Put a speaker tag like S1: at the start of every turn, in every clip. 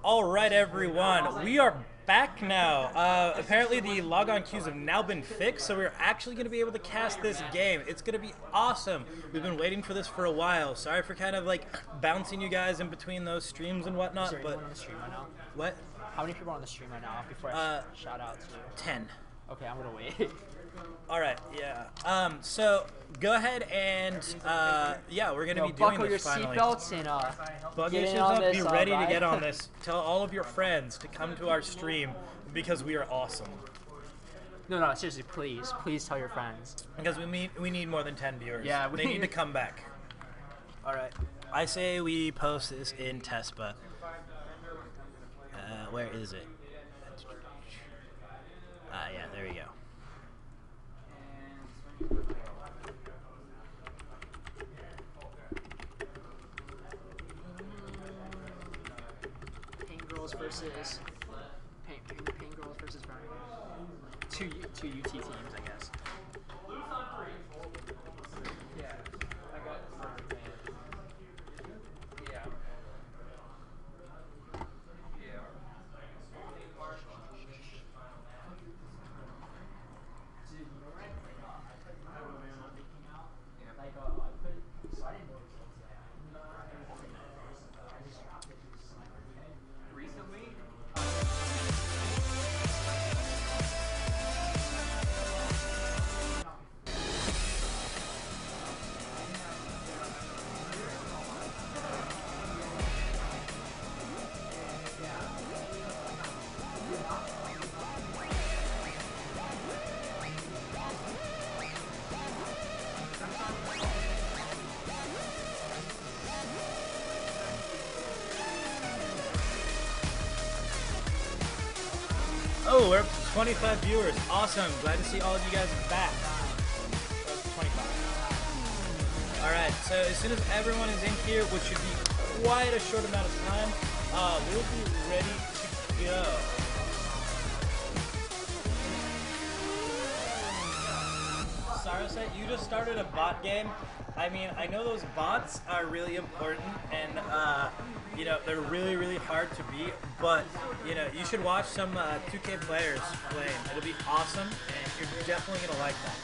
S1: All right, everyone, we are back now. Apparently, the logon queues have now been fixed, so we're actually going to be able to cast this game. It's going to be awesome. We've been waiting for this for a while. Sorry for kind of like bouncing you guys in between those streams and whatnot.
S2: Is there
S1: but
S2: anyone on the stream right now?
S1: what?
S2: How many people are on the stream right now before I shout out to?
S1: 10.
S2: Okay, I'm gonna wait.
S1: All right, yeah. So go ahead and yeah, we're gonna be doing
S2: buckle
S1: this
S2: your
S1: finally.
S2: seatbelts and
S1: Buckle your
S2: get in
S1: seatbelts
S2: on
S1: up.
S2: this,
S1: Be ready to
S2: alright?
S1: get on this. Tell all of your friends to come to our stream because we are awesome.
S2: No, seriously, please tell your friends.
S1: Because we need more than 10 viewers.
S2: Yeah,
S1: they need to come back. All right, I say we post this in Tespa. Where is it? Yeah, there we go.
S2: Pain Girls versus Pain Girls versus Brown. Two UT teams, I guess.
S1: Oh, we're up to 25 viewers. Awesome. Glad to see all of you guys back. 25. All right. So as soon as everyone is in here, which should be quite a short amount of time, we'll be ready to go. Saraset, you just started a bot game. I mean, I know those bots are really important and, you know, they're really, really hard to beat, but, you know, you should watch some 2K players playing. It'll be awesome, and you're definitely going to like that.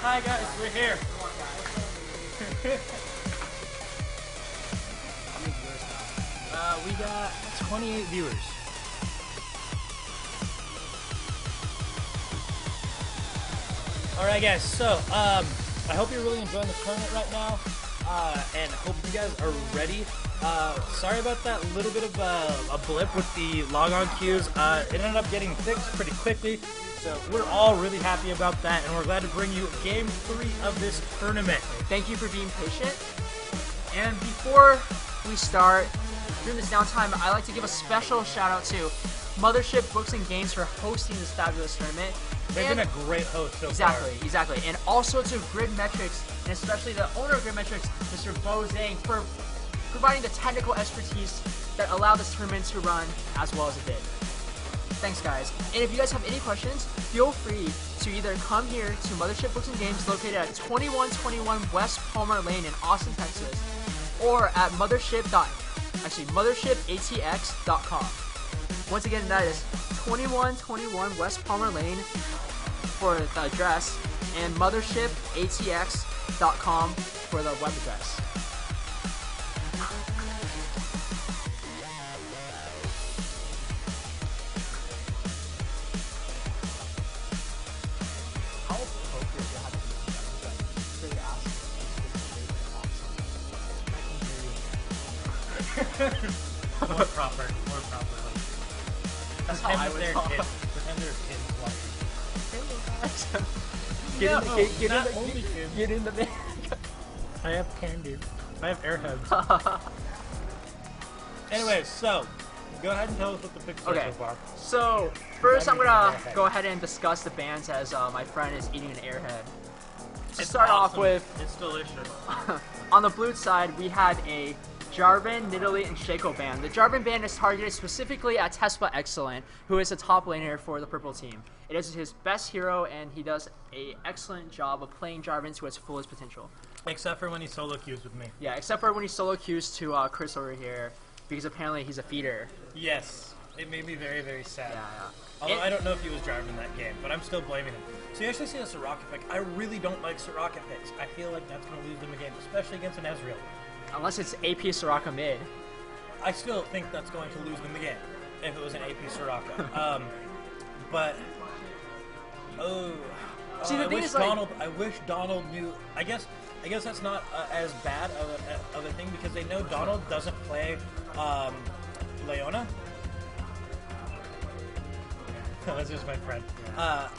S1: Hi guys, we're here. We got 28 viewers. Alright guys, so I hope you're really enjoying the tournament right now, and hope you guys are ready. Sorry about that little bit of a blip with the log-on queues. It ended up getting fixed pretty quickly, so we're all really happy about that, and we're glad to bring you Game 3 of this tournament.
S2: Thank you for being patient. And before we start, during this downtime, I'd like to give a special shout out to Mothership Books and Games for hosting this fabulous tournament.
S1: They've been a great host so
S2: exactly,
S1: far.
S2: Exactly. And also to Grid Metrics, and especially the owner of Grid Metrics, Mr. Bo Zhang, for providing the technical expertise that allowed this tournament to run as well as it did. Thanks, guys. And if you guys have any questions, feel free to either come here to Mothership Books and Games located at 2121 West Palmer Lane in Austin, Texas, or at mothershipatx.com. Once again, that is 2121 West Palmer Lane for the address, and mothershipatx.com for the web address.
S1: More proper.
S2: That's how I would talk.
S1: Pretend they're kids watching.
S2: Get in the bag.
S1: I have candy. I have airheads. Anyways, so go ahead and tell us what the picks are so far.
S2: So first, I'm gonna go ahead and discuss the bands as my friend is eating an airhead. To start off with,
S1: it's delicious.
S2: On the blue side, we had a Jarvan, Nidalee, and Shaco band. The Jarvan band is targeted specifically at Tesla Excellent, who is a top laner for the purple team. It is his best hero, and he does an excellent job of playing Jarvan to its fullest potential.
S1: Except for when he solo queues with me.
S2: Yeah, except for when he solo queues to Chris over here, because apparently he's a feeder.
S1: Yes, it made me very, very sad.
S2: Yeah.
S1: Although I don't know if he was driving that game, but I'm still blaming him. So you actually see a Soraka pick. I really don't like Soraka picks. I feel like that's going to lose them a game, especially against an Ezreal.
S2: Unless it's AP Soraka mid.
S1: I still think that's going to lose them the game if it was an AP Soraka. But
S2: see, the thing is,
S1: I wish Donald knew. I guess that's not as bad of a thing because they know Donald doesn't play Leona. That's just my friend.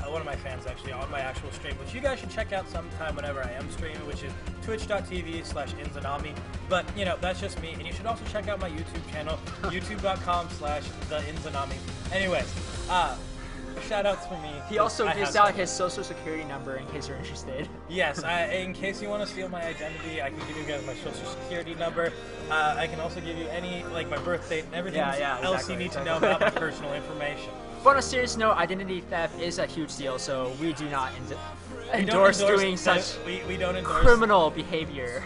S1: One of my fans actually on my actual stream, which you guys should check out sometime whenever I am streaming, which is twitch.tv/Inzanami. But, you know, that's just me. And you should also check out my YouTube channel, youtube.com/TheInzanami. Anyways, shout outs for me.
S2: He also gives out his social security number in case you're interested.
S1: Yes, in case you want to steal my identity, I can give you guys my social security number. I can also give you any, like, my birth date and everything else you need to know about my personal information.
S2: But on a serious note, identity theft is a huge deal, so we do not endorse doing such
S1: we don't endorse
S2: criminal behavior.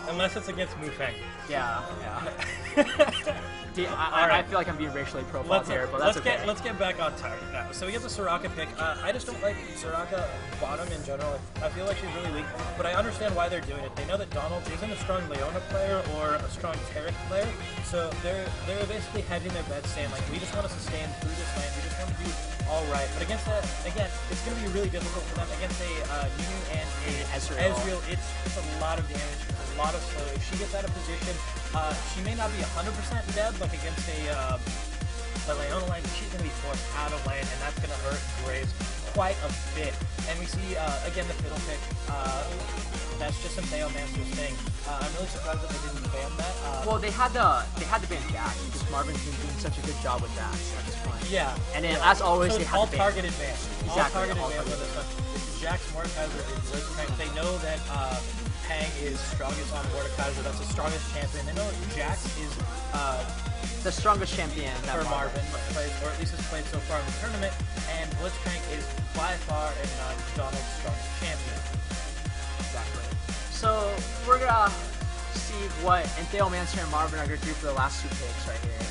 S1: Unless it's against Mufang.
S2: Yeah. I feel like I'm being racially profiled here, but that's okay.
S1: Let's get back on target now. So we get the Soraka pick. I just don't like Soraka bottom in general. I feel like she's really weak, but I understand why they're doing it. They know that Donald isn't a strong Leona player or a strong Taric player, so they're basically hedging their bets, saying like, we just want to sustain through this lane. We just want to do all right. But against that, again, it's going to be really difficult for them against a Nunu and a Ezreal. It's a lot of damage, a lot of slow. If she gets out of position, she may not be 100% dead like against a Leona lane, but she's going to be forced out of lane, and that's going to hurt Graves quite a bit. And we see, again, the fiddle pick. That's just some Theomancer's thing. I'm really surprised that they didn't ban that.
S2: Well, they had to ban Jax because Marvin's been doing such a good job with that at this point.
S1: Yeah.
S2: And then, as always,
S1: so
S2: they had to ban.
S1: targeted ban.
S2: Exactly.
S1: All targeted ban with this stuff. Jax Mordekaiser is Blitzcrank. They know that Pang is strongest on Mordekaiser. That's the strongest champion. They know Jax is
S2: the strongest champion
S1: for Marvin, or at least has played so far in the tournament. And Blitzcrank is by far and not Donald's strongest champion.
S2: Exactly. So we're gonna see what Theomancer and Marvin are gonna do for the last two picks right here.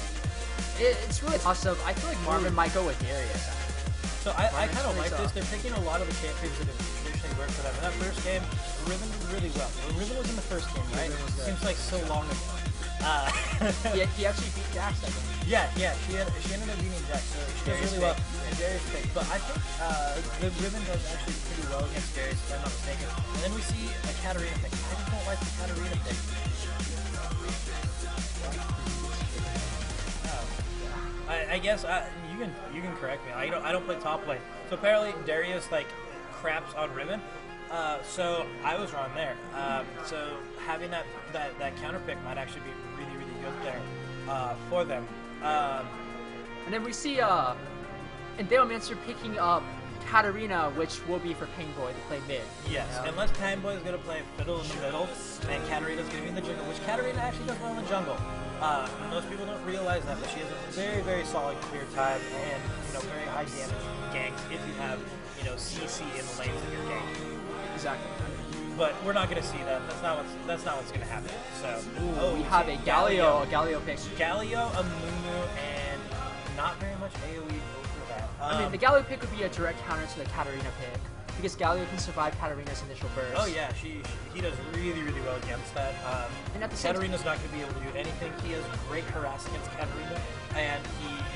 S2: It's really tough. I feel like Marvin might go with Darius.
S1: So I kind of like this. They're picking a lot of the champions that have traditionally worked for them. In that first game, Riven did really well. Riven was in the first game, right? Seems like so long ago.
S2: He actually beat Dax, I think.
S1: Yeah, she ended up beating Dax, so she does really well. And Darius picked. But I think the Riven does actually pretty well against Darius, if I'm not mistaken. And then we see a Katarina pick. I just don't like the Katarina pick. I guess you can correct me. I don't play top lane. So apparently Darius like craps on Riven. So I was wrong there. So having that counter pick might actually be really good there for them.
S2: And then we see Endalemancer picking up Katarina, which will be for Pangboy to play mid.
S1: Yes, unless Pangboy is going to play fiddle in the middle, and Katarina's going to be in the jungle, which Katarina actually does well in the jungle. Most people don't realize that, but she has a very solid clear time and very high damage ganks if you have CC in the lanes of your gank.
S2: Exactly.
S1: But we're not going to see that. That's not what's going to happen. So
S2: we have a Galio pick.
S1: Galio, a Mumu, and not very much AoE over that.
S2: I mean, the Galio pick would be a direct counter to the Katarina pick, because Galio can survive Katarina's initial burst.
S1: Oh yeah, he does really well against that.
S2: And at the same
S1: Katarina's not going to be able to do anything. He has great harass against Katarina, and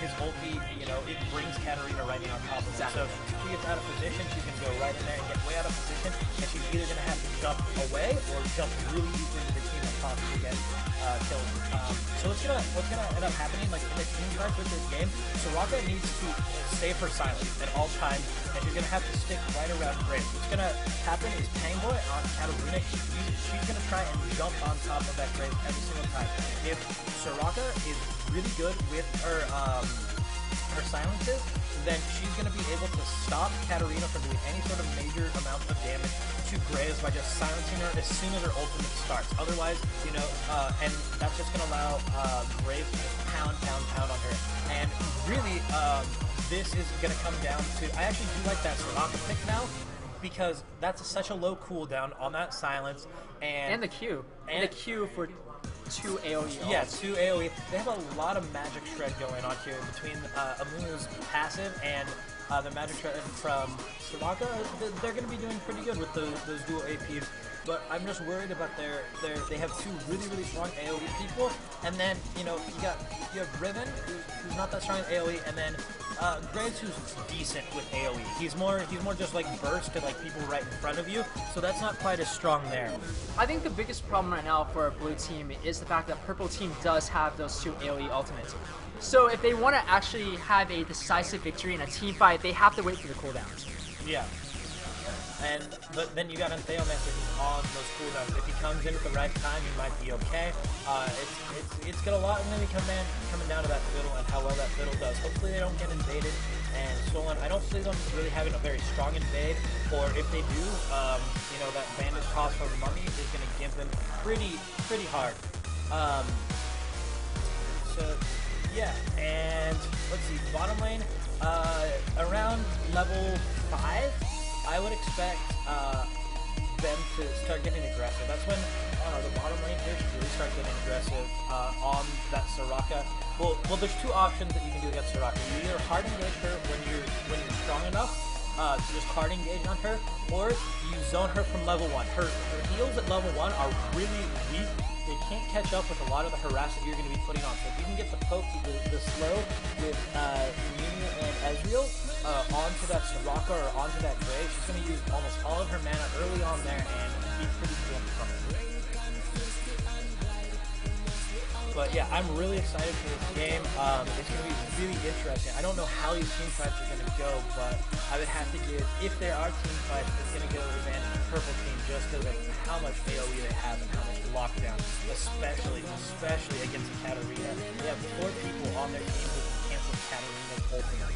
S1: his ulti, it brings Katarina right in on top of him. So if she gets out of position, she's going to go right in there and get way out of position, and she's either going to have to jump away or jump really deep into the team and possibly get killed. So what's gonna end up happening, like in the team fight with this game, Soraka needs to stay for silence at all times, and she's gonna have to stick right around Graves. What's gonna happen is Pangboy on Katarina, she's gonna try and jump on top of that Graves every single time. If Soraka is really good with her silences, then she's going to be able to stop Katarina from doing any sort of major amount of damage to Graves by just silencing her as soon as her ultimate starts. Otherwise, and that's just going to allow Graves to just pound on her. And really, this is going to come down to, I actually do like that Soraka pick now, because that's such a low cooldown on that silence. And the
S2: Q. And the Q for 2 AoE.
S1: Yeah, 2 AoE. They have a lot of magic shred going on here between Amumu's passive and the magic shred from Soraka. They're going to be doing pretty good with those dual APs. But I'm just worried about they have 2 really strong AoE people, and then you have Riven who's not that strong in AoE, and then Graves who's decent with AoE. He's more just like burst to like people right in front of you, so that's not quite as strong there.
S2: I think the biggest problem right now for our blue team is the fact that purple team does have those 2 AoE ultimates. So if they want to actually have a decisive victory in a team fight, they have to wait for the cooldowns.
S1: Yeah. But then you got Endalemancer who's on those cooldowns. If he comes in at the right time, he might be okay. It's gonna lot and then we coming down to that fiddle and how well that fiddle does. Hopefully they don't get invaded and stolen. I don't see them really having a very strong invade, or if they do, that bandage toss from Mummy is gonna give them pretty hard. So yeah, and let's see, bottom lane, around level 5. I would expect them to start getting aggressive. That's when the bottom lane here should really start getting aggressive on that Soraka. Well, there's 2 options that you can do against Soraka. You either hard engage her when you're strong enough to just hard engage on her, or you zone her from level 1. Her heals at level 1 are really weak. They can't catch up with a lot of the harass that you're going to be putting on. So if you can get the poke, the slow with Mew and Ezreal onto that Soraka or onto that Graves, she's going to use almost all of her mana early on there and be pretty good from it. But yeah, I'm really excited for this game. It's going to be really interesting. I don't know how these team fights are going to go, but I would have to give, if there are team fights, it's going to go advantage to the purple team just because of how much AoE they have and how much lockdown, especially against Katarina. They have 4 people on their team who can cancel Katarina's ultimate.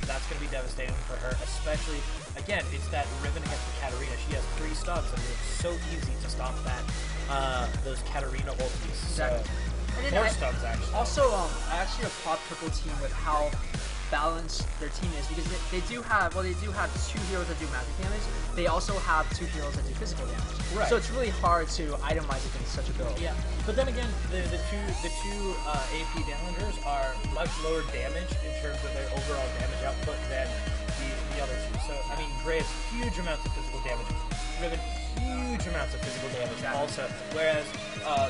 S1: That's going to be devastating for her, especially, again, it's that Riven against Katarina. She has 3 stuns, and it's so easy to stop that, those Katarina ultis.
S2: Exactly.
S1: So, more stuns, actually.
S2: Also, I actually applaud purple team with how balanced their team is, because they do have 2 heroes that do magic damage. They also have 2 heroes that do physical damage.
S1: Right.
S2: So it's really hard to itemize against such a build.
S1: Yeah, but then again, the two AP damagers are much lower damage in terms of their overall damage output than the Graves, huge amounts of physical damage. Riven, huge amounts of physical damage also. Whereas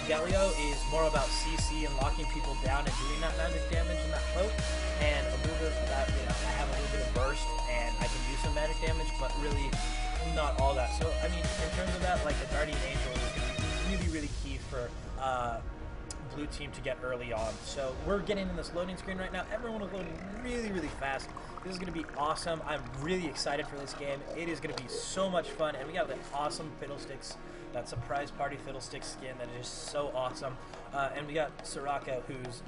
S1: Galio is more about CC and locking people down and doing that magic damage and that poke. And Amoeba, that, you know, I have a little bit of burst and I can do some magic damage, but really not all that. So, I mean, in terms of that, like, a Guardian Angel is going to be really, really key for blue team to get early on. So we're getting in this loading screen right now. Everyone is loading really, really fast. This is going to be awesome. I'm really excited for this game. It is going to be so much fun. And we got the awesome Fiddlesticks, that surprise party Fiddlesticks skin that is just so awesome. And we got Soraka, who's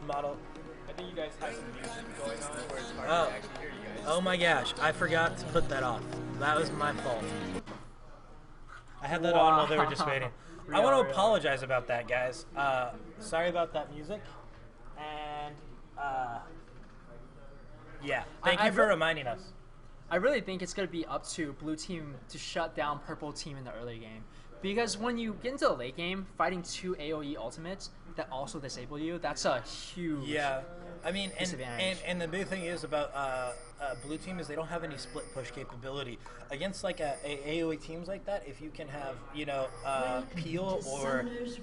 S1: model.
S3: I think you guys have some music going on where it's hard to actually hear you guys.
S1: Oh my gosh, I forgot to put that off. That was my fault. I had that on while they were just waiting. I want to apologize about that, guys. Sorry about that music. And, yeah, thank you for reminding us.
S2: I really think it's going to be up to blue team to shut down purple team in the early game. Because when you get into the late game, fighting 2 AoE ultimates that also disable you, that's a huge
S1: I mean,
S2: disadvantage.
S1: and the big thing is about blue team is they don't have any split push capability. Against like a AoE teams like that, if you can have, you know, peel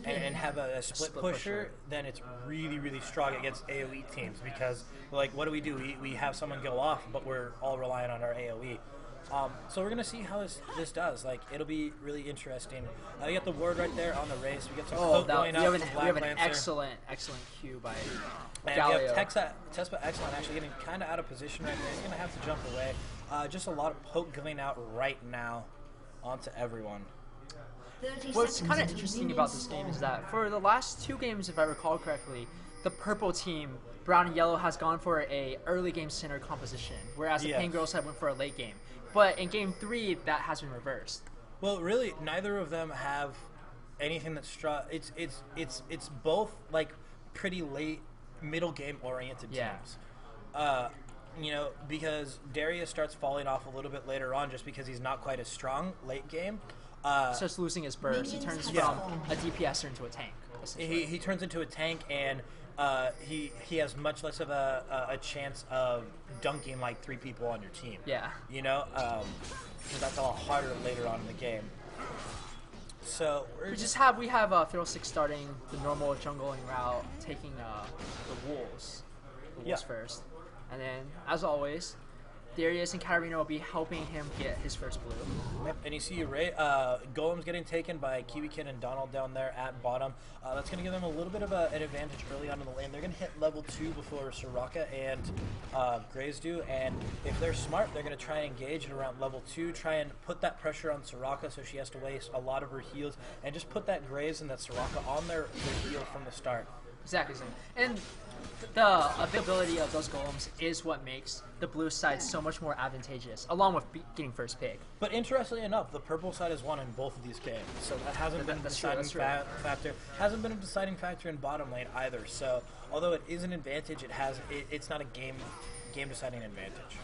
S1: and have a split pusher, then it's really, really strong against AoE teams because, like, what do? We have someone go off, but we're all relying on our AoE. So we're going to see how this does. Like, it'll be really interesting. You got the ward right there on the race. We got some poke going out.
S2: We have an excellent Q by
S1: and
S2: Galio.
S1: we have Tespa Excellent actually getting kind of out of position right there. He's going to have to jump away. Just a lot of poke going out right now onto everyone.
S2: What's kind of interesting about this game is that for the last 2 games, if I recall correctly, the purple team, brown and yellow, has gone for a early game center composition, whereas the pink girls have went for a late game. But in game 3, that has been reversed.
S1: Well, really, neither of them have anything that's it's both like pretty late middle game oriented teams. You know, because Darius starts falling off a little bit later on just because he's not quite as strong late game.
S2: Starts losing his burst. He turns from a DPSer into a tank.
S1: He turns into a tank, and he has much less of a chance of dunking like 3 people on your team.
S2: Yeah.
S1: You know, because that's a lot harder later on in the game. So
S2: we have Fiddlesticks starting the normal jungling route, taking the wolves first, and then as always, Darius and Katarina will be helping him get his first blue.
S1: Yep, and you see Ray, Golem's getting taken by Kiwi Kid and Donald down there at bottom. That's going to give them a little bit of an advantage early on in the lane. They're going to hit level 2 before Soraka and Graves do, and if they're smart, they're going to try and engage at around level 2, try and put that pressure on Soraka so she has to waste a lot of her heals, and just put that Graves and that Soraka on their heal from the start.
S2: Exactly. And the availability of those golems is what makes the blue side so much more advantageous, along with getting first pick.
S1: But interestingly enough, the purple side has won in both of these games, so that hasn't been a deciding factor. Hasn't been a deciding factor in bottom lane either. So although it is an advantage, it's not a game deciding advantage.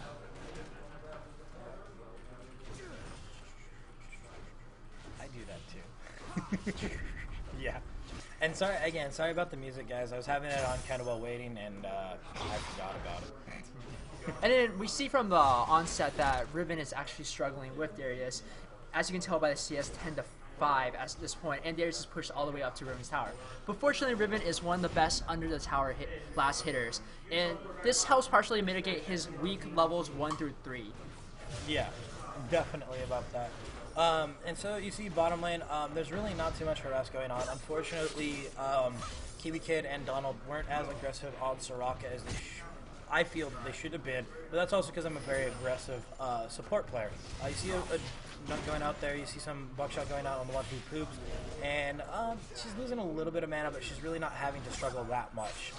S1: I do that too. Yeah. And sorry about the music, guys. I was having it on kind of while waiting, and I forgot about it.
S2: And then we see from the onset that Riven is actually struggling with Darius, as you can tell by the CS 10-5 at this point, and Darius is pushed all the way up to Riven's tower. But fortunately, Riven is one of the best under the tower blast hitters, and this helps partially mitigate his weak levels 1 through 3.
S1: Yeah, definitely about that. And so you see bottom lane, there's really not too much harass going on. Unfortunately, Kiwi Kid and Donald weren't as aggressive on Soraka as I feel that they should have been, but that's also because I'm a very aggressive support player. You see a nut going out there, you see some buckshot going out on the one who poops, and she's losing a little bit of mana, but she's really not having to struggle that much.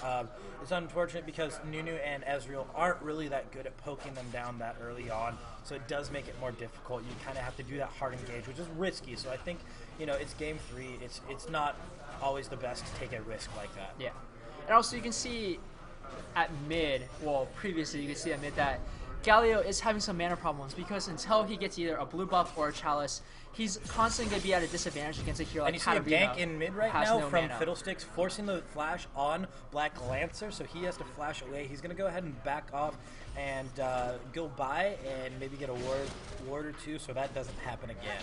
S1: It's unfortunate because Nunu and Ezreal aren't really that good at poking them down that early on, so it does make it more difficult. You kind of have to do that hard engage, which is risky, so I think, you know, it's game 3, it's not always the best to take a risk like that.
S2: Yeah. And also you can see at mid, previously you could see at mid that Galio is having some mana problems because until he gets either a blue buff or a chalice, he's constantly going to be at a disadvantage against a hero like
S1: Katarina. And you see a gank in mid right now from
S2: mana.
S1: Fiddlesticks, forcing the flash on Black Lancer, so he has to flash away. He's going to go ahead and back off and go by and maybe get a ward ward or two so that doesn't happen again.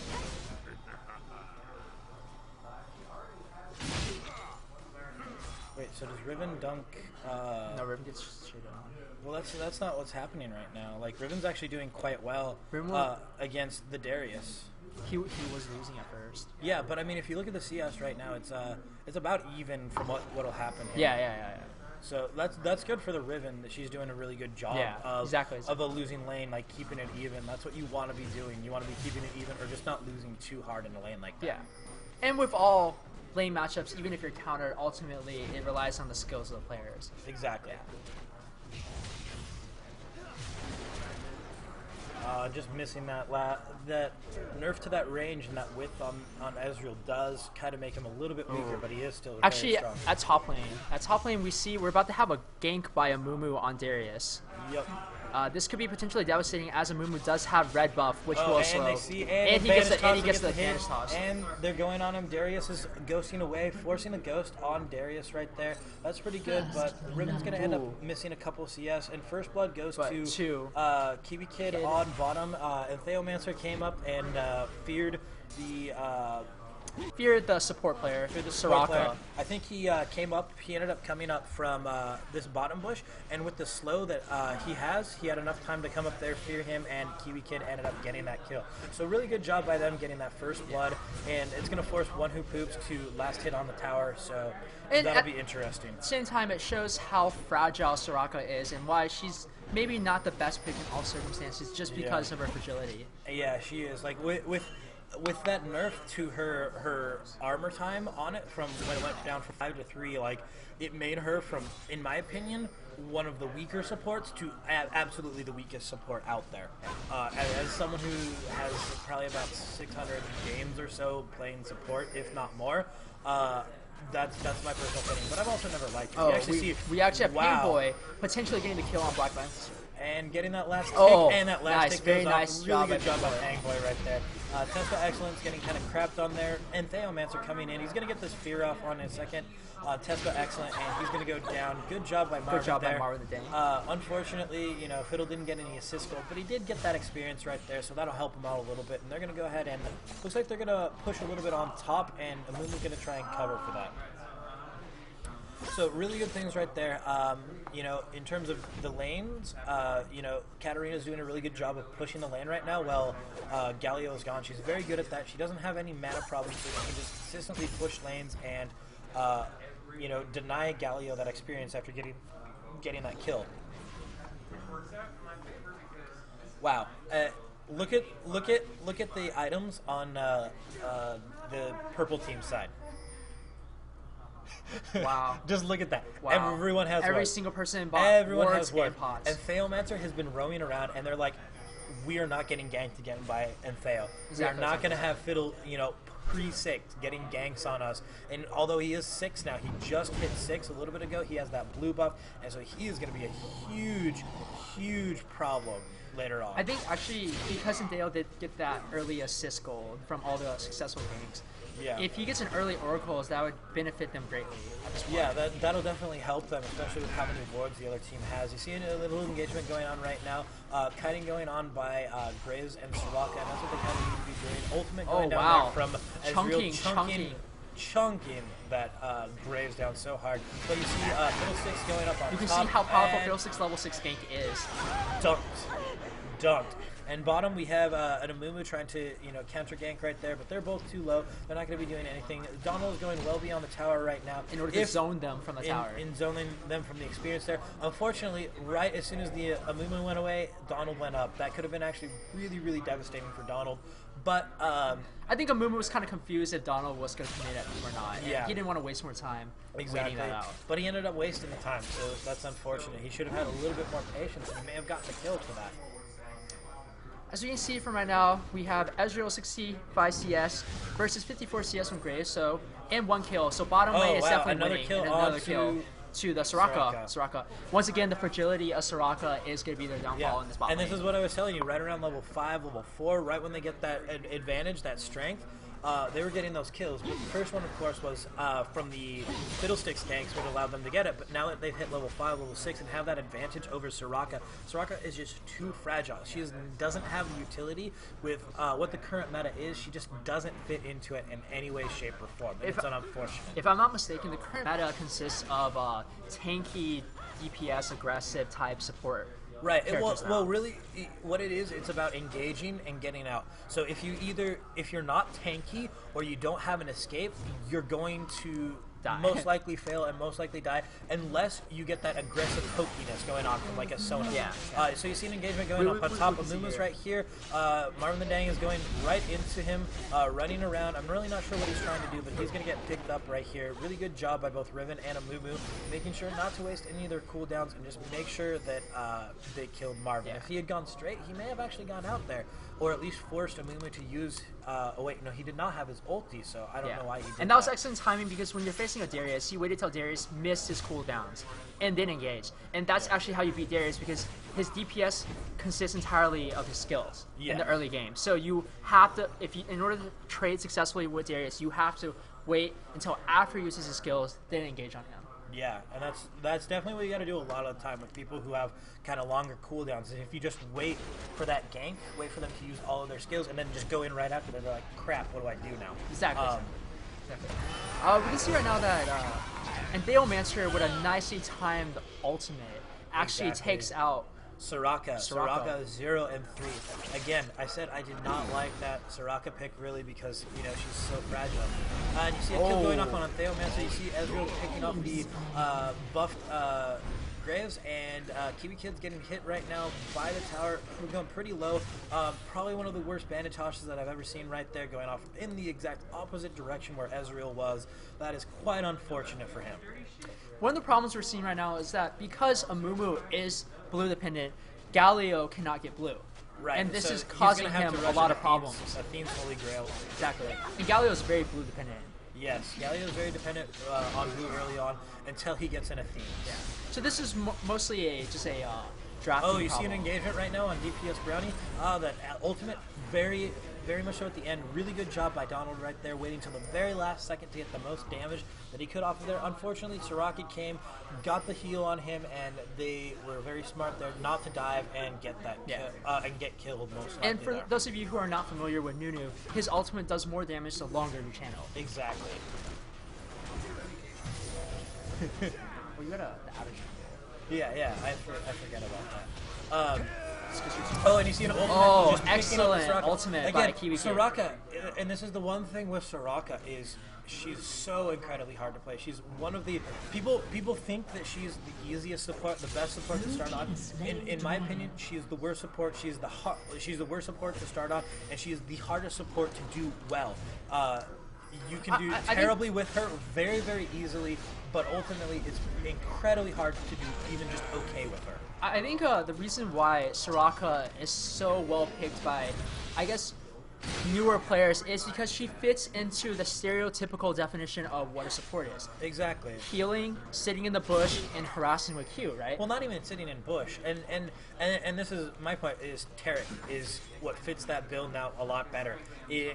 S1: Wait, so does Riven dunk?
S2: No, Riven gets straight on.
S1: Well, that's not what's happening right now. Like, Riven's actually doing quite well against the Darius.
S2: He was losing at first.
S1: Yeah, but I mean, if you look at the CS right now, it's about even from what'll happen here.
S2: Yeah.
S1: So that's good for the Riven that she's doing a really good job of a losing lane, like keeping it even. That's what you want to be doing. You want to be keeping it even or just not losing too hard in a lane like that.
S2: Yeah. And with all lane matchups, even if you're countered, ultimately it relies on the skills of the players.
S1: Exactly. Just missing that nerf to that range and that width on Ezreal does kind of make him a little bit weaker, but he is still
S2: actually
S1: very strong.
S2: at top lane. At top lane, we're about to have a gank by a Mumu on Darius.
S1: Yep.
S2: This could be potentially devastating as a Mumu does have red buff, which will slow.
S1: And he gets the
S2: advantage toss.
S1: And they're going on him. Darius is ghosting away, forcing a ghost on Darius right there. That's pretty good, but Riven's going to end up missing a couple CS. And first blood goes to Kiwi Kid on bottom. And Theomancer came up and feared the
S2: support player,
S1: the
S2: Soraka.
S1: Player. I think he ended up coming up from this bottom bush, and with the slow that he had enough time to come up there, fear him, and Kiwi Kid ended up getting that kill. So really good job by them getting that first blood, and it's going to force one who poops to last hit on the tower, so that'll be interesting.
S2: At the same time, it shows how fragile Soraka is and why she's maybe not the best pick in all circumstances just because of her fragility.
S1: Yeah, she is. Like, with that nerf to her armor time on it from when it went down from 5 to 3, like, it made her from, in my opinion, one of the weaker supports to absolutely the weakest support out there. As someone who has probably about 600 games or so playing support, if not more, that's my personal opinion. But I've also never liked it.
S2: We actually have Painboy potentially getting the kill on Black Lance.
S1: And getting that last tick,
S2: and
S1: that last tick
S2: very
S1: goes
S2: nice
S1: off.
S2: job
S1: Really good job by Painboy right there. Tesla Excellence getting kind of crapped on there, and Theomancer coming in. He's going to get this fear off on in a second. Tesla Excellent, and he's going to go down. Good job by Marvin.
S2: Good job
S1: there.
S2: by Marvin the Dane.
S1: Unfortunately, Fiddle didn't get any assist goal, but he did get that experience right there, so that'll help him out a little bit. And they're going to go ahead and looks like they're going to push a little bit on top, and Amumu's going to try and cover for that. So really good things right there. In terms of the lanes, Katarina's doing a really good job of pushing the lane right now. Well, Galio is gone. She's very good at that. She doesn't have any mana problems, so she can just consistently push lanes and, deny Galio that experience after getting that kill. Wow. Look at the items on the purple team side.
S2: Wow.
S1: Just look at that.
S2: Wow.
S1: Everyone has
S2: Every
S1: one.
S2: single person in bot.
S1: Everyone has one.
S2: Pots.
S1: And Theomancer has been roaming around, and they're like, we are not getting ganked again by Entheo.
S2: Exactly.
S1: We're not going to have Fiddle, pre-6 getting ganks on us. And although he is 6 now, he just hit 6 a little bit ago. He has that blue buff, and so he is going to be a huge, huge problem later on.
S2: I think actually because Entheo did get that early assist goal from all the successful ganks.
S1: Yeah.
S2: If he gets an early oracles, that would benefit them greatly at this point.
S1: Yeah, that'll definitely help them, especially with how many wards the other team has. You see a little engagement going on right now. Kiting going on by Graves and Soraka, and that's what they kind of need to be doing. Ultimate going down there from Ezreal chunking that Graves down so hard. But you see Fiddlesticks going up on top.
S2: You can see how powerful Fiddlesticks level 6 gank is.
S1: Dunked. And bottom, we have an Amumu trying to, counter gank right there, but they're both too low. They're not going to be doing anything. Donald is going well beyond the tower right now.
S2: In order to zone them from the tower.
S1: In zoning them from the experience there. Unfortunately, right as soon as the Amumu went away, Donald went up. That could have been actually really, really devastating for Donald. But
S2: I think Amumu was kind of confused if Donald was going to commit it or not.
S1: Yeah.
S2: He didn't want to waste more time
S1: waiting
S2: that out.
S1: But he ended up wasting the time, so that's unfortunate. He should have had a little bit more patience, and he may have gotten the kill for that.
S2: As you can see from right now, we have Ezreal 65 CS versus 54 CS from Graves, and 1 kill. So bottom lane is definitely winning. Another kill to the Soraka. Once again, the fragility of Soraka is going to be their downfall in this bot lane.
S1: And this is what I was telling you, right around level 5, level 4, right when they get that advantage, that strength, they were getting those kills. But the first one, of course, was from the Fiddlesticks tanks, which allowed them to get it. But now that they've hit level 5, level 6, and have that advantage over Soraka, Soraka is just too fragile. She doesn't have the utility with what the current meta is. She just doesn't fit into it in any way, shape, or form. And it's unfortunate.
S2: If I'm not mistaken, the current meta consists of tanky, DPS, aggressive type support.
S1: Right. Well, really, what it is, it's about engaging and getting out. So if you're not tanky or you don't have an escape, you're going to most likely fail and most likely die unless you get that aggressive pokiness going on from like a Sona.
S2: Yeah.
S1: So you see an engagement going up on top. Amumu's right here. Marvin the Dang is going right into him, running around. I'm really not sure what he's trying to do, but he's going to get picked up right here. Really good job by both Riven and Amumu, making sure not to waste any of their cooldowns and just make sure that they killed Marvin.
S2: Yeah.
S1: If he had gone straight, he may have actually gone out there, or at least forced Amumu to use. Oh wait, no, he did not have his ulti, so I don't know why he did.
S2: And that was excellent timing because when you're facing a Darius, he waited till Darius missed his cooldowns and then engaged. And that's actually how you beat Darius because his DPS consists entirely of his skills in the early game. So you have to, in order to trade successfully with Darius, you have to wait until after he uses his skills, then engage on him.
S1: Yeah, and that's definitely what you got to do a lot of the time with people who have kind of longer cooldowns. If you just wait for that gank, wait for them to use all of their skills, and then just go in right after them, they're like, crap, what do I do now?
S2: Exactly. We can see right now that and Theomancer with a nicely timed ultimate actually takes out
S1: Soraka 0 and 3. Again, I said I did not like that Soraka pick really because she's so fragile. And you see a kill going off on Theomancer. You see Ezreal picking up the buffed Graves, and Kiwi Kid's getting hit right now by the tower. We're going pretty low. Probably one of the worst bandage tosses that I've ever seen right there, going off in the exact opposite direction where Ezreal was. That is quite unfortunate for him.
S2: One of the problems we're seeing right now is that because Amumu is blue dependent, Galio cannot get blue.
S1: Right.
S2: And this
S1: so
S2: is causing him a lot of problems.
S1: Athene's Holy Grail.
S2: Exactly. And Galio is very blue dependent.
S1: Yes, Galio is very dependent on blue early on until he gets an Athene.
S2: Yeah. So this is mostly just a drafting
S1: Oh, you
S2: problem.
S1: see an engagement right now on DPS Brownie. That ultimate, very much so at the end. Really good job by Donald right there, waiting till the very last second to get the most damage that he could off of there. Unfortunately, Soraka came, got the heal on him, and they were very smart there not to dive and get that and get killed most likely.
S2: And for those of you who are not familiar with Nunu, his ultimate does more damage the longer you channel.
S1: Exactly.
S2: Well, you got the outage.
S1: Yeah, I forget about that. And you see an ultimate.
S2: Oh,
S1: just picking up
S2: excellent
S1: Soraka.
S2: ultimate
S1: Again,
S2: by Kiwi Kid.
S1: Soraka, and this is the one thing with Soraka is she's so incredibly hard to play. She's one of the people think that she's the easiest support, the best support to start on. In my opinion, she's the worst support. She's the worst support to start on, and she is the hardest support to do well. You can do terribly with her very, very easily, but ultimately it's incredibly hard to do even just okay with her.
S2: I think the reason why Soraka is so well picked by, I guess, newer players is because she fits into the stereotypical definition of what a support is.
S1: Exactly.
S2: Healing, sitting in the bush, and harassing with Q, right?
S1: Well, not even sitting in bush. And this is my point, is Tarek is what fits that build now a lot better. He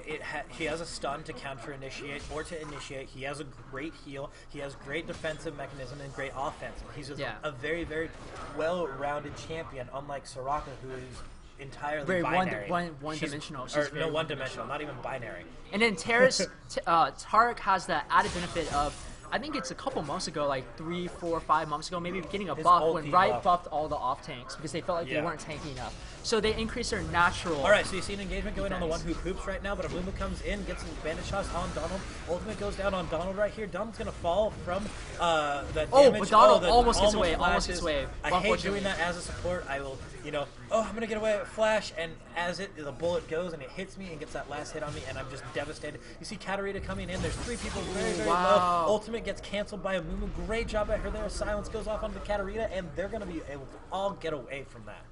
S1: has a stun to counter initiate or to initiate. He has a great heal. He has great defensive mechanism and great offensive. He's a very, very well-rounded champion, unlike Soraka, who is entirely
S2: very
S1: binary.
S2: One-dimensional.
S1: One-dimensional, not even binary.
S2: And then Tarek has the added benefit of, I think it's a couple months ago, like 3, 4, 5 months ago, maybe getting a buff when Riot buffed all the off tanks because they felt like they weren't tanky enough. So they increased their natural.
S1: All right, so you see an engagement going on the one who poops right now, but Amumu comes in, gets some bandage shots on Donald. Ultimate goes down on Donald right here. Donald's gonna fall from that damage.
S2: But Donald almost gets away. Almost gets away.
S1: I hate doing that as a support. I will, I'm gonna get away at flash, and as the bullet goes and it hits me and gets that last hit on me, and I'm just devastated. You see Katarina coming in. There's 3 people very, very low. Ultimate gets canceled by Amumu. Great job by her there. Silence goes off onto Katarina, and they're gonna be able to all get away from that.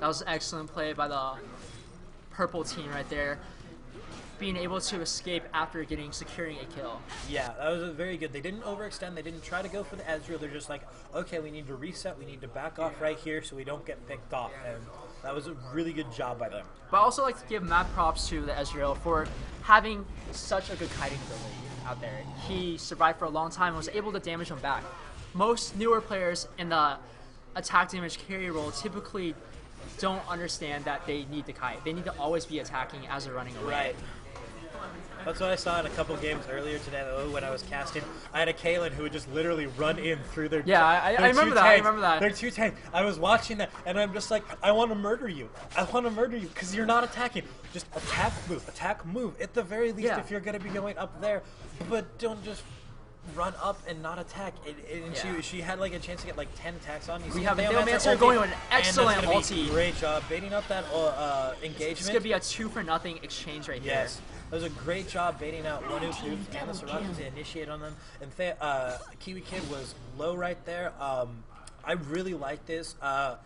S2: That was an excellent play by the purple team right there, being able to escape after securing a kill.
S1: Yeah, that was very good. They didn't overextend. They didn't try to go for the Ezreal. They're just like, okay, we need to reset. We need to back off right here so we don't get picked off. And That was a really good job by them.
S2: But I also like to give mad props to the Ezreal for having such a good kiting ability out there. He survived for a long time and was able to damage him back. Most newer players in the attack damage carry role typically don't understand that they need to kite. They need to always be attacking as they're running away.
S1: Right. That's what I saw in a couple games earlier today when I was casting. I had a Kaylin who would just literally run in through their
S2: Yeah, I remember that.
S1: tanks.
S2: I remember that.
S1: They're 2 tanks. I was watching that, and I'm just like, I want to murder you. I want to murder you because you're not attacking. Just attack, move. At the very least,
S2: Yeah.
S1: if you're going to be going up there, but don't just run up and not attack. And she had like a chance to get like 10 attacks on you.
S2: We have Theomancer going with an excellent
S1: and that's gonna be
S2: ulti.
S1: Great job baiting up that engagement.
S2: It's going to be a 2-for-0 exchange right here.
S1: Yes. That was a great job baiting out one of and the Soraka to initiate on them. And Kiwi Kid was low right there. I really like this.
S2: I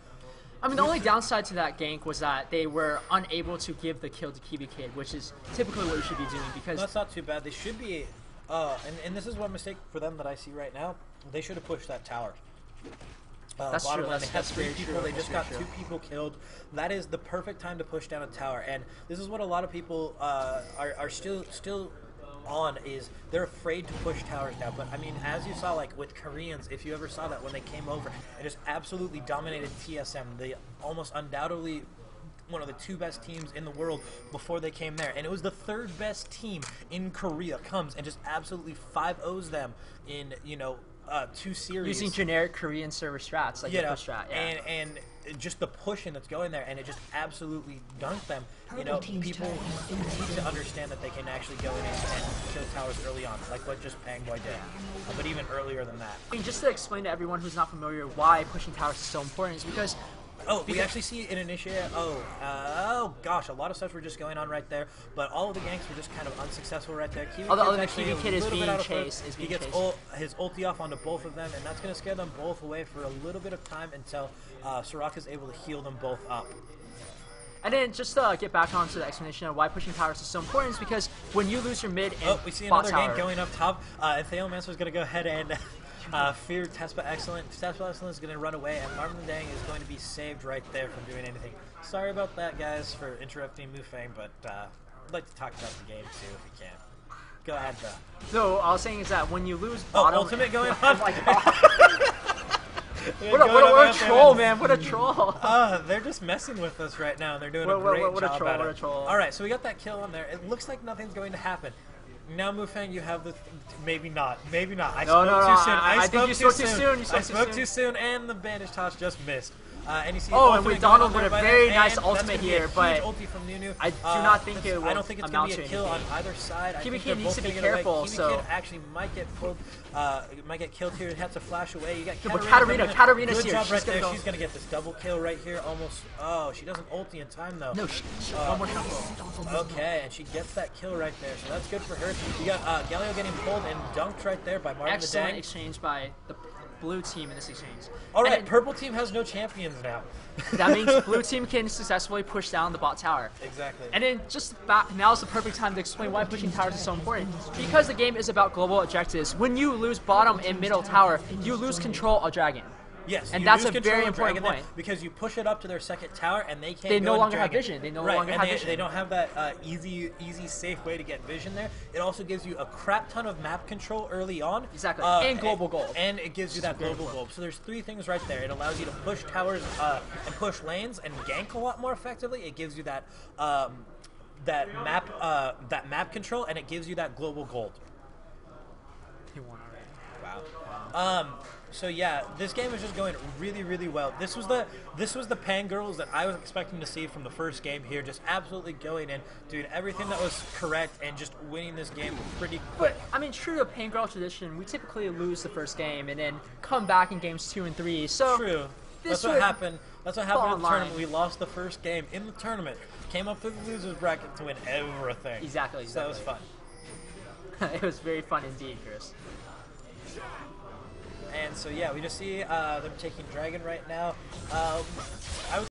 S2: mean, the only downside to that gank was that they were unable to give the kill to Kiwi Kid, which is typically what you should be doing because...
S1: That's not too bad. They should be... and this is one mistake for them that I see right now. They should have pushed that tower.
S2: That's true.
S1: They had 3
S2: very
S1: people.
S2: true.
S1: They just
S2: That's
S1: got
S2: very
S1: 2 people killed. That is the perfect time to push down a tower. And this is what a lot of people are still on, is they're afraid to push towers now. But I mean, as you saw, like with Koreans, if you ever saw that when they came over and just absolutely dominated TSM, they almost undoubtedly one of the 2 best teams in the world before they came there, and it was the 3rd best team in Korea comes and just absolutely 5-0s them in 2 series
S2: using generic Korean server strats like the push strat. Yeah.
S1: and just the pushing that's going there, and it just absolutely dunked them. People need to understand that they can actually go in and kill towers early on, like what just Pangboy did, but even earlier than that.
S2: I mean, just to explain to everyone who's not familiar why pushing towers is so important is because
S1: we actually see an initiate. Oh gosh, a lot of stuff were just going on right there, but all of the ganks were just kind of unsuccessful right there.
S2: Although the Kiwi Kid is being chased.
S1: He gets his ulti off onto both of them, and that's going to scare them both away for a little bit of time until Soraka is able to heal them both up.
S2: And then just to get back onto the explanation of why pushing towers is so important is because when you lose your mid and
S1: we see
S2: bot
S1: another
S2: tower,
S1: gank going up top. Theomancer is going to go ahead and fear Tespa Excellent. Tespa Excellent is going to run away, and Marvin Dang is going to be saved right there from doing anything. Sorry about that, guys, for interrupting Mufang, but I'd like to talk about the game too if we can. Go ahead, though.
S2: So all I was saying is that when you lose bottom,
S1: ultimate going on.
S2: What a troll, man! What a troll!
S1: They're just messing with us right now, and they're doing a great job at it.
S2: What a troll!
S1: All right, so we got that kill on there. It looks like nothing's going to happen. Now, Mufang, you have the... maybe not. Maybe not. I spoke too soon. I think you spoke too soon. I spoke too soon, and the bandage toss just missed. And you see
S2: and with Donald with a very nice ultimate here, but
S1: ulti from Nunu.
S2: I do not think it will
S1: I don't think it's going to be a kill on either side.
S2: Kiwi Kid needs to be careful.
S1: Kiwi Kid actually might get pulled, might get killed here. It has to flash away. You got
S2: Katarina's
S1: Good
S2: here.
S1: job right there. She's going to get this double kill right here. Almost. Oh, she doesn't ulti in time though.
S2: No, one more shot.
S1: Okay, and she gets that kill right there. So that's good for her. You got Galio getting pulled and dunked right there by Marvin the Dang.
S2: Excellent exchange by the blue team in this exchange.
S1: All right, purple team has no champions now.
S2: That means blue team can successfully push down the bot tower.
S1: Exactly.
S2: And then now is the perfect time to explain why pushing towers is so important. Because the game is about global objectives. When you lose bottom and middle tower, you lose control of dragon.
S1: Yes,
S2: and that's a very important point
S1: because you push it up to their second tower and they can't.
S2: They no longer
S1: have
S2: vision. They no longer have vision.
S1: They don't have that easy, safe way to get vision there. It also gives you a crap ton of map control early on.
S2: Exactly, and global gold.
S1: And it gives you that global gold. So there's 3 things right there. It allows you to push towers and push lanes and gank a lot more effectively. It gives you that map control, and it gives you that global gold.
S2: He won already.
S1: Wow. So yeah, this game is just going really, really well. This was the Pan girls that I was expecting to see from the first game here, just absolutely going in, doing everything that was correct, and just winning this game pretty quick.
S2: But I mean, true to Pan girl tradition, we typically lose the first game and then come back in games 2 and 3. So
S1: true. That's what happened. That's what happened in the tournament. We lost the first game in the tournament. Came up through the losers bracket to win everything.
S2: Exactly.
S1: So that was fun.
S2: It was very fun indeed, Chris.
S1: And so yeah, we just see them taking Dragon right now. I would